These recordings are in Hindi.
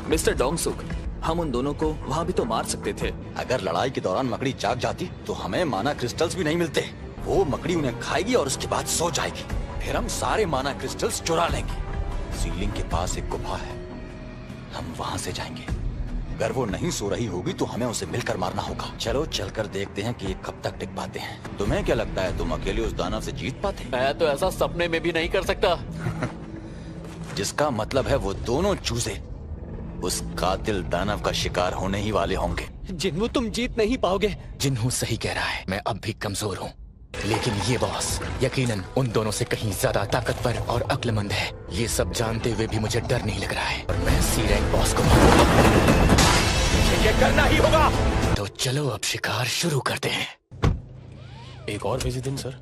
मिस्टर डोंगसुक, हम उन दोनों को वहाँ भी तो मार सकते थे। अगर लड़ाई के दौरान मकड़ी जाग जाती तो हमें माना क्रिस्टल्स भी नहीं मिलते। वो मकड़ी उन्हें खाएगी और उसके बाद सो जाएगी, फिर हम सारे माना क्रिस्टल्स चुरा लेंगे। सीलिंग के पास एक गुफा है, हम वहाँ से जाएंगे। अगर वो नहीं सो रही होगी तो हमें उसे मिलकर मारना होगा। चलो चलकर देखते हैं कि ये कब तक टिक पाते हैं। तुम्हें क्या लगता है, तुम अकेले उस दानव से जीत पाते? मैं तो ऐसा सपने में भी नहीं कर सकता। जिसका मतलब है वो दोनों चूजे उस कातिल दानव का शिकार होने ही वाले होंगे। जिन्हू तुम जीत नहीं पाओगे। जिन्हू सही कह रहा है, मैं अब भी कमजोर हूँ, लेकिन ये बॉस यकीनन उन दोनों से कहीं ज्यादा ताकतवर और अक्लमंद है। ये सब जानते हुए भी मुझे डर नहीं लग रहा है और मैं सी रैंक बॉस को मारूंगा। ये करना ही होगा। तो चलो अब शिकार शुरू करते हैं। एक और बिजी दिन सर,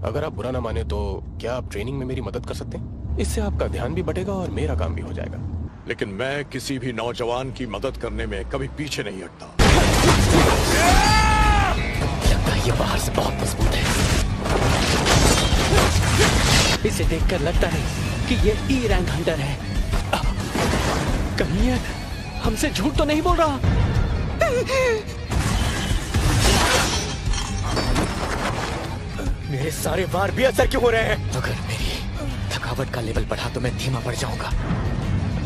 अगर आप बुरा ना माने तो क्या आप ट्रेनिंग में मेरी मदद कर सकते हैं? इससे आपका ध्यान भी बढ़ेगा और मेरा काम भी हो जाएगा। लेकिन मैं किसी भी नौजवान की मदद करने में कभी पीछे नहीं हटता। लगता है ये बाहर से बहुत मजबूत है। इसे देखकर लगता है कि ये ई रैंक हंटर है। कहीं ये हमसे झूठ तो नहीं बोल रहा। मेरे सारे वार भी असर क्यों हो रहे हैं? अगर मेरी थकावट का लेवल बढ़ा तो मैं धीमा पड़ जाऊंगा।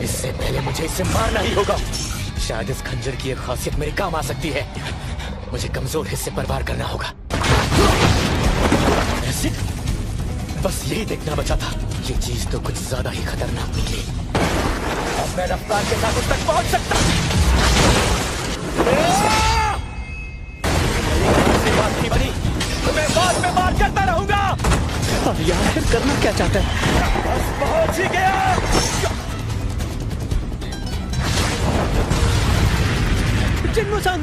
इससे पहले मुझे इसे मारना ही होगा। शायद इस खंजर की एक खासियत मेरे काम आ सकती है। मुझे कमजोर हिस्से पर वार करना होगा। ऐसे बस यही देखना बचा था। ये चीज तो कुछ ज्यादा ही खतरनाक निकली। अब मैं रफ्तार के साथ उस तक पहुंच सकता हूं। बात नहीं बनी तो मैं बाद में वार करता रहूंगा। अब यार फिर करना क्या चाहता है? बस पहुंच ही गया। जिन्मू-सान!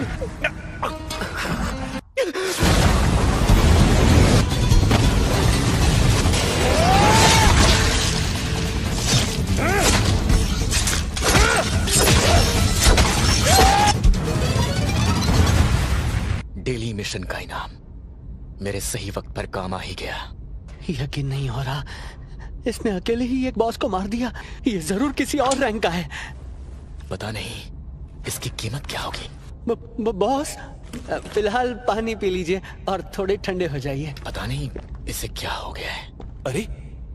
डेली मिशन का इनाम मेरे सही वक्त पर काम आ ही गया। यकीन नहीं हो रहा, इसने अकेले ही एक बॉस को मार दिया। ये जरूर किसी और रैंक का है। पता नहीं इसकी कीमत क्या होगी। बॉस, फिलहाल पानी पी लीजिए और थोड़े ठंडे हो जाइए। पता नहीं इसे क्या हो गया है। अरे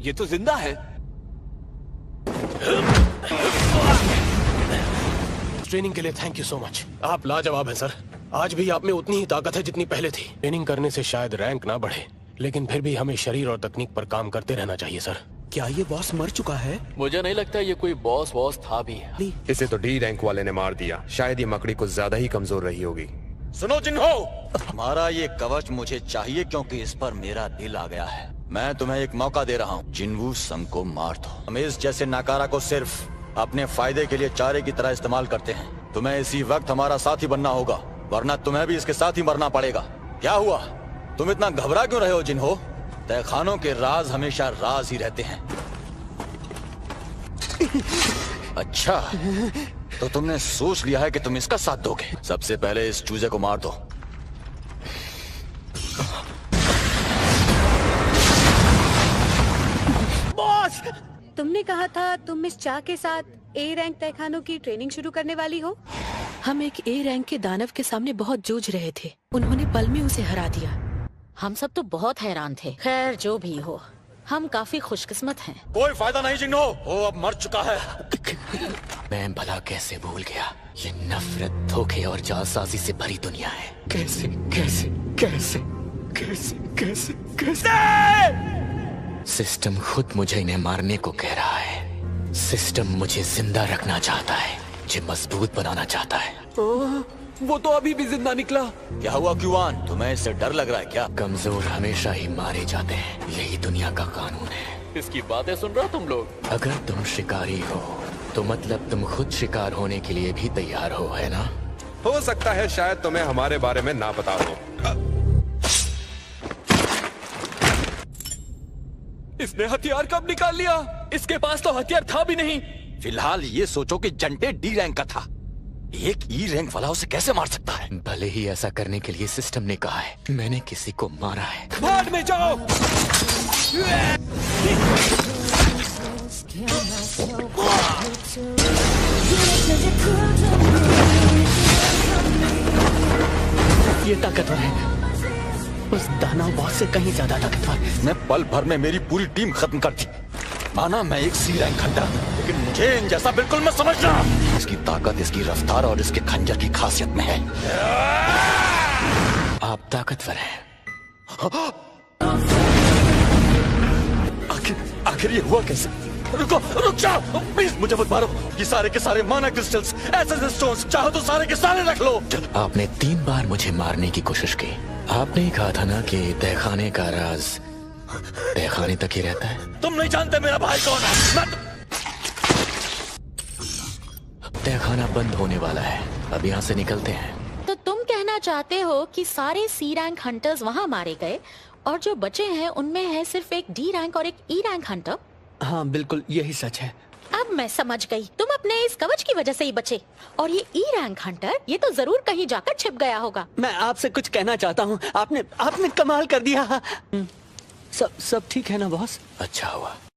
ये तो जिंदा है। ट्रेनिंग के लिए थैंक यू सो मच। आप लाजवाब हैं सर। आज भी आप में उतनी ही ताकत है जितनी पहले थी। ट्रेनिंग करने से शायद रैंक ना बढ़े, लेकिन फिर भी हमें शरीर और तकनीक पर काम करते रहना चाहिए सर। क्या ये बॉस मर चुका है? मुझे नहीं लगता ये कोई बॉस वॉस था भी। इसे तो डी रैंक वाले ने मार दिया। शायद ये मकड़ी कुछ ज्यादा ही कमजोर रही होगी। सुनो जिन्हो, हमारा ये कवच मुझे चाहिए क्योंकि इस पर मेरा दिल आ गया है। मैं तुम्हें एक मौका दे रहा हूँ, जिन्वू संग को मार दो। हम इस जैसे नाकारा को सिर्फ अपने फायदे के लिए चारे की तरह इस्तेमाल करते हैं। तुम्हें इसी वक्त हमारा साथी बनना होगा, वरना तुम्हें भी इसके साथ ही मरना पड़ेगा। क्या हुआ, तुम इतना घबरा क्यों रहे हो जिन्हो? तहखानों के राज हमेशा राज ही रहते हैं। अच्छा, तो तुमने सोच लिया है कि तुम इसका साथ दोगे। सबसे पहले इस चूजे को मार दो। बॉस! तुमने कहा था तुम इस चा के साथ ए रैंक तहखानों की ट्रेनिंग शुरू करने वाली हो। हम एक ए रैंक के दानव के सामने बहुत जूझ रहे थे। उन्होंने पल में उसे हरा दिया। हम सब तो बहुत हैरान थे। खैर जो भी हो, हम काफी खुशकिस्मत हैं। कोई फायदा नहीं जिन्हो, वो अब मर चुका है। मैं भला कैसे भूल गया। ये नफरत, धोखे और जालसाजी से भरी दुनिया है। कैसे कैसे कैसे कैसे कैसे कैसे? सिस्टम खुद मुझे इन्हें मारने को कह रहा है। सिस्टम मुझे जिंदा रखना चाहता है, मुझे मजबूत बनाना चाहता है। वो तो अभी भी जिंदा निकला। क्या हुआ क्यूआन, तुम्हें इससे डर लग रहा है क्या? कमजोर हमेशा ही मारे जाते हैं, यही दुनिया का कानून है। इसकी बातें सुन रहे हो तुम लोग? अगर तुम शिकारी हो तो मतलब तुम खुद शिकार होने के लिए भी तैयार हो, है ना? हो सकता है शायद तुम्हें हमारे बारे में ना पता हो। इसने हथियार कब निकाल लिया? इसके पास तो हथियार था भी नहीं। फिलहाल ये सोचो कि जंटे डी रैंक का था, एक ई रैंक वाला उसे कैसे मार सकता है? भले ही ऐसा करने के लिए सिस्टम ने कहा है, मैंने किसी को मारा है। भाड़ में जाओ। ये ताकतवर है, उस दानव बॉस से कहीं ज्यादा ताकतवर। मैं पल भर में मेरी पूरी टीम खत्म कर दी। माना मैं एक सी रैंक हंटर, लेकिन मुझे इन जैसा बिल्कुल मत समझना। इसकी ताकत इसकी रफ्तार और इसके खंजर की खासियत में है। आप ताकतवर हैं। आखिर ये हुआ कैसे? रुक जाओ प्लीज, मुझे मत मारो। ये सारे के सारे माना क्रिस्टल्स, एसेंस स्टोन्स, चाहो तो सारे के सारे रख लो। आपने 3 बार मुझे मारने की कोशिश की। आपने ही कहा था ना कि तहखाने का राज तहखाने तक ही रहता है। तुम नहीं जानते मेरा भाई कौन है। तहखाना बंद होने वाला है, अब यहाँ से निकलते हैं। तो तुम कहना चाहते हो कि सारे सी रैंक हंटर्स वहाँ मारे गए और जो बचे हैं उनमें है सिर्फ एक डी रैंक और एक ई रैंक हंटर? हाँ बिल्कुल यही सच है। अब मैं समझ गई, तुम अपने इस कवच की वजह से ही बचे। और ये ई रैंक हंटर, ये तो जरूर कहीं जाकर छिप गया होगा। मैं आपसे कुछ कहना चाहता हूँ। आपने कमाल कर दिया। सब ठीक है ना बॉस? अच्छा हुआ।